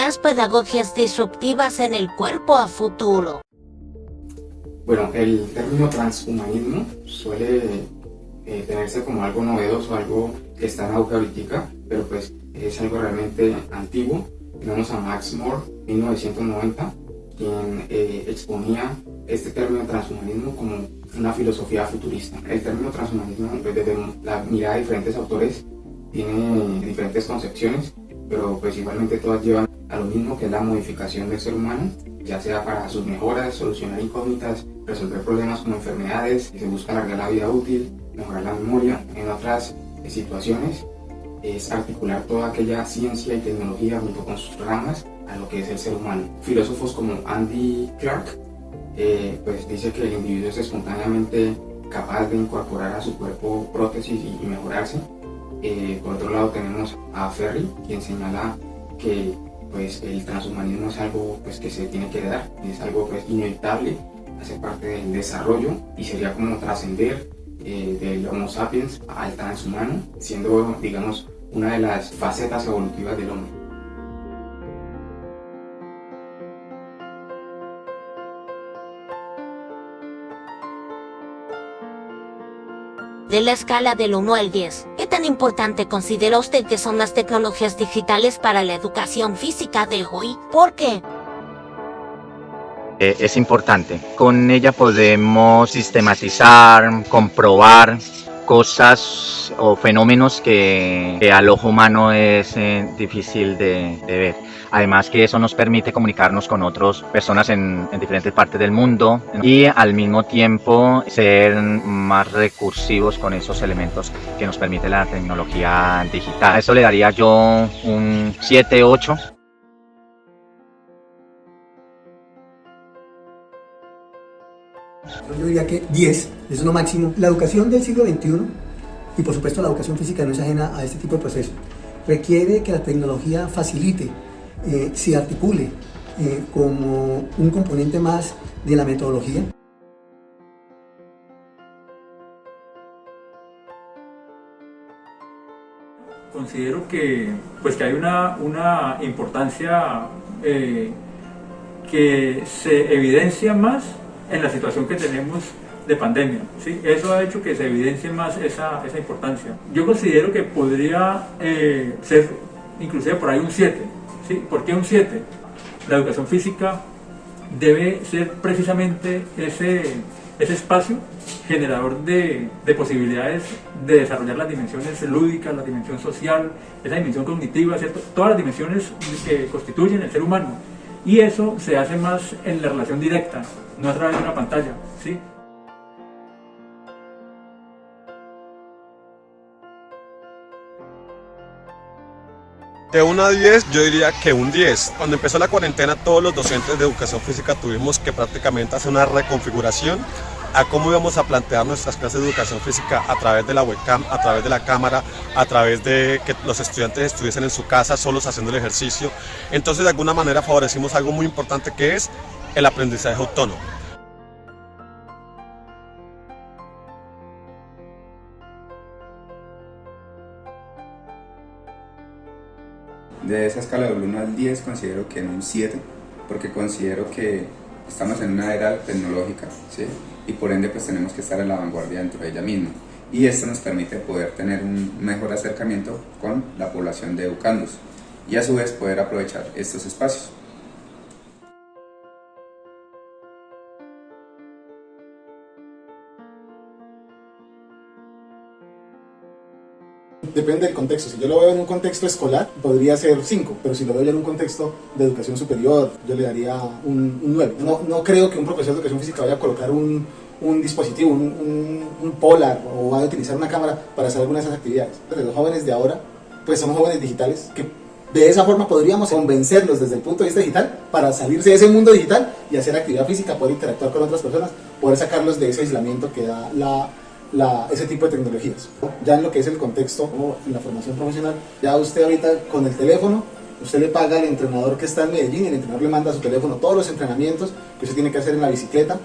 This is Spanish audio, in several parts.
las pedagogías disruptivas en el cuerpo a futuro. Bueno, el término transhumanismo suele tenerse como algo novedoso, algo que está en auge ahorita, pero pues es algo realmente antiguo. Tenemos a Max More, 1990, quien exponía este término transhumanismo como una filosofía futurista. El término transhumanismo, desde la mirada de diferentes autores, tiene diferentes concepciones, pero pues igualmente todas llevan a lo mismo, que es la modificación del ser humano, ya sea para sus mejoras, solucionar incógnitas, resolver problemas como enfermedades, y se busca alargar la vida útil, mejorar la memoria. En otras situaciones es articular toda aquella ciencia y tecnología junto con sus ramas a lo que es el ser humano. Filósofos como Andy Clark pues dice que el individuo es espontáneamente capaz de incorporar a su cuerpo prótesis y mejorarse. Por otro lado tenemos a Ferry, quien señala que pues el transhumanismo es algo pues que se tiene que dar, es algo pues inevitable, hace parte del desarrollo y sería como trascender del Homo sapiens al transhumano, siendo digamos una de las facetas evolutivas del hombre. De la escala del 1 al 10, ¿qué tan importante considera usted que son las tecnologías digitales para la educación física de hoy? ¿Por qué? Es importante. Con ella podemos sistematizar, comprobar cosas o fenómenos que al ojo humano es difícil de ver. Además que eso nos permite comunicarnos con otras personas en diferentes partes del mundo y al mismo tiempo ser más recursivos con esos elementos que nos permite la tecnología digital. A eso le daría yo un 7, 8. Yo diría que 10 es lo máximo. La educación del siglo XXI, y por supuesto la educación física no es ajena a este tipo de proceso, requiere que la tecnología facilite, se articule como un componente más de la metodología. Considero que hay una importancia que se evidencia más en la situación que tenemos de pandemia, ¿sí? Eso ha hecho que se evidencie más esa importancia. Yo considero que podría ser inclusive por ahí un 7, ¿sí? ¿Por qué un 7? La educación física debe ser precisamente ese espacio generador de posibilidades de desarrollar las dimensiones lúdicas, la dimensión social, esa dimensión cognitiva, ¿cierto? Todas las dimensiones que constituyen el ser humano. Y eso se hace más en la relación directa, no a través de una pantalla, ¿sí? De 1 a 10, yo diría que un 10. Cuando empezó la cuarentena, todos los docentes de educación física tuvimos que prácticamente hacer una reconfiguración a cómo íbamos a plantear nuestras clases de educación física a través de la webcam, a través de la cámara, a través de que los estudiantes estuviesen en su casa solos haciendo el ejercicio. Entonces, de alguna manera favorecimos algo muy importante, que es el aprendizaje autónomo. De esa escala del 1 al 10 considero que en un 7, porque considero que estamos en una era tecnológica, ¿sí? Y por ende pues tenemos que estar en la vanguardia dentro de ella misma. Y esto nos permite poder tener un mejor acercamiento con la población de educandos y a su vez poder aprovechar estos espacios. Depende del contexto. Si yo lo veo en un contexto escolar, podría ser 5, pero si lo veo ya en un contexto de educación superior, yo le daría un 9. No creo que un profesor de educación física vaya a colocar un dispositivo, un polar, o vaya a utilizar una cámara para hacer alguna de esas actividades. Pero los jóvenes de ahora, pues son jóvenes digitales que de esa forma podríamos convencerlos desde el punto de vista digital para salirse de ese mundo digital y hacer actividad física, poder interactuar con otras personas, poder sacarlos de ese aislamiento que da ese tipo de tecnologías. Ya en lo que es el contexto o en la formación profesional, ya usted ahorita con el teléfono, usted le paga al entrenador que está en Medellín y el entrenador le manda a su teléfono todos los entrenamientos que usted tiene que hacer en la bicicleta.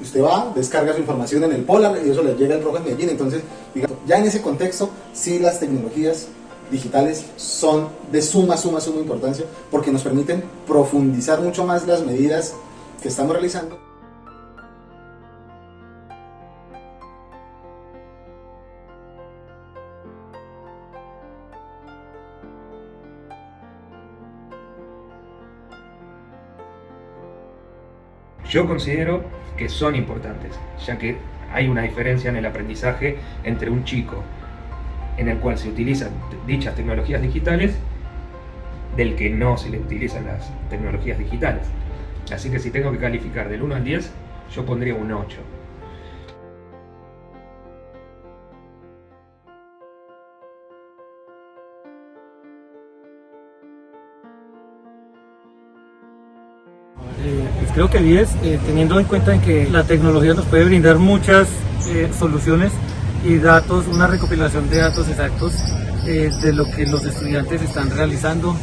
Usted va, descarga su información en el Polar y eso le llega al profe en Medellín. Entonces, digamos, ya en ese contexto, sí las tecnologías digitales son de suma importancia porque nos permiten profundizar mucho más las medidas que estamos realizando. Yo considero que son importantes, ya que hay una diferencia en el aprendizaje entre un chico en el cual se utilizan dichas tecnologías digitales del que no se le utilizan las tecnologías digitales. Así que si tengo que calificar del 1 al 10, yo pondría un 8. Pues creo que 10, teniendo en cuenta en que la tecnología nos puede brindar muchas soluciones y datos, una recopilación de datos exactos de lo que los estudiantes están realizando.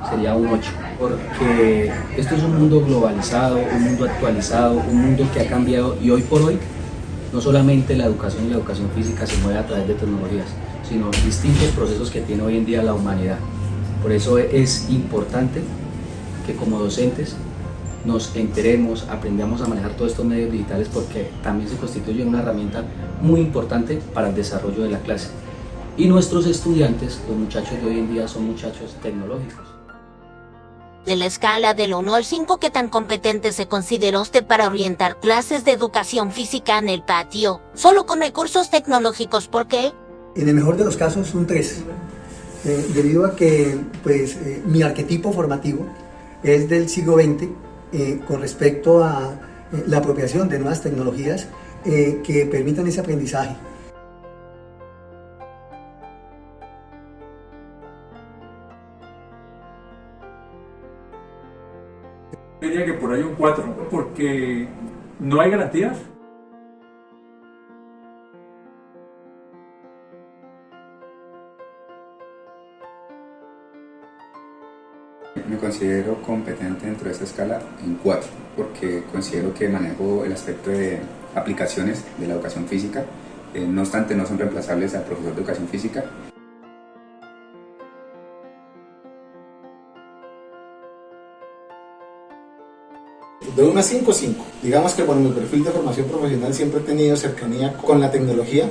Sería un 8, porque esto es un mundo globalizado, un mundo actualizado, un mundo que ha cambiado y hoy por hoy no solamente la educación y la educación física se mueve a través de tecnologías, sino distintos procesos que tiene hoy en día la humanidad. Por eso es importante que como docentes nos enteremos, aprendamos a manejar todos estos medios digitales porque también se constituyen una herramienta muy importante para el desarrollo de la clase. Y nuestros estudiantes, los muchachos de hoy en día son muchachos tecnológicos. De la escala del 1 al 5, ¿qué tan competente se considera usted para orientar clases de educación física en el patio? Solo con recursos tecnológicos, ¿por qué? En el mejor de los casos, un 3. Debido a que mi arquetipo formativo es del siglo XX con respecto a la apropiación de nuevas tecnologías que permitan ese aprendizaje. Yo diría que por ahí un 4, porque no hay garantías. Me considero competente dentro de esta escala en 4, porque considero que manejo el aspecto de aplicaciones de la educación física, no obstante no son reemplazables al profesor de educación física. De 1 a 5, 5. Digamos que por mi perfil de formación profesional siempre he tenido cercanía con la tecnología.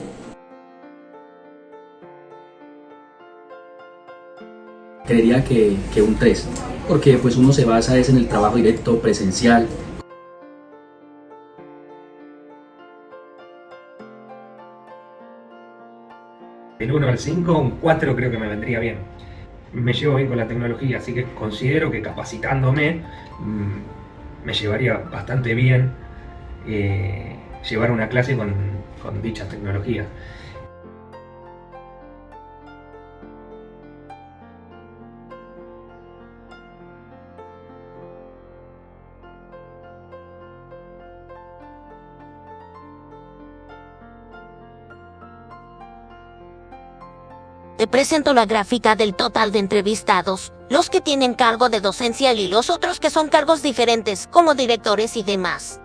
Creería que un 3, porque pues uno se basa en el trabajo directo, presencial. Del 1 al 5, un 4 creo que me vendría bien. Me llevo bien con la tecnología, así que considero que capacitándome me llevaría bastante bien llevar una clase con dichas tecnologías. Te presento la gráfica del total de entrevistados, los que tienen cargo de docencia y los otros que son cargos diferentes, como directores y demás.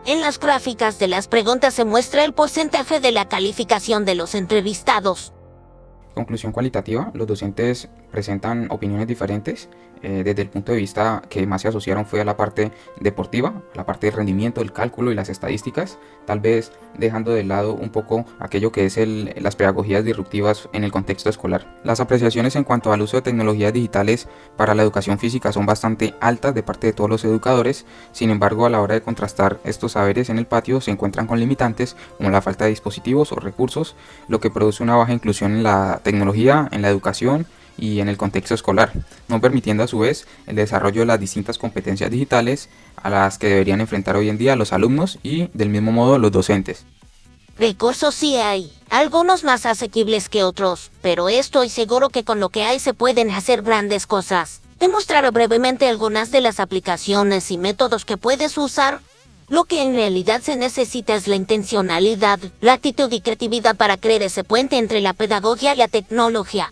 En las gráficas de las preguntas se muestra el porcentaje de la calificación de los entrevistados. Conclusión cualitativa, los docentes presentan opiniones diferentes. Desde el punto de vista que más se asociaron fue a la parte deportiva, la parte del rendimiento, el cálculo y las estadísticas, tal vez dejando de lado un poco aquello que es las pedagogías disruptivas en el contexto escolar. Las apreciaciones en cuanto al uso de tecnologías digitales para la educación física son bastante altas de parte de todos los educadores. Sin embargo, a la hora de contrastar estos saberes en el patio se encuentran con limitantes como la falta de dispositivos o recursos, lo que produce una baja inclusión en la tecnología, en la educación y en el contexto escolar, no permitiendo a su vez el desarrollo de las distintas competencias digitales a las que deberían enfrentar hoy en día los alumnos y del mismo modo los docentes. Recursos sí hay, algunos más asequibles que otros, pero estoy seguro que con lo que hay se pueden hacer grandes cosas. Te mostraré brevemente algunas de las aplicaciones y métodos que puedes usar. Lo que en realidad se necesita es la intencionalidad, la actitud y creatividad para crear ese puente entre la pedagogía y la tecnología.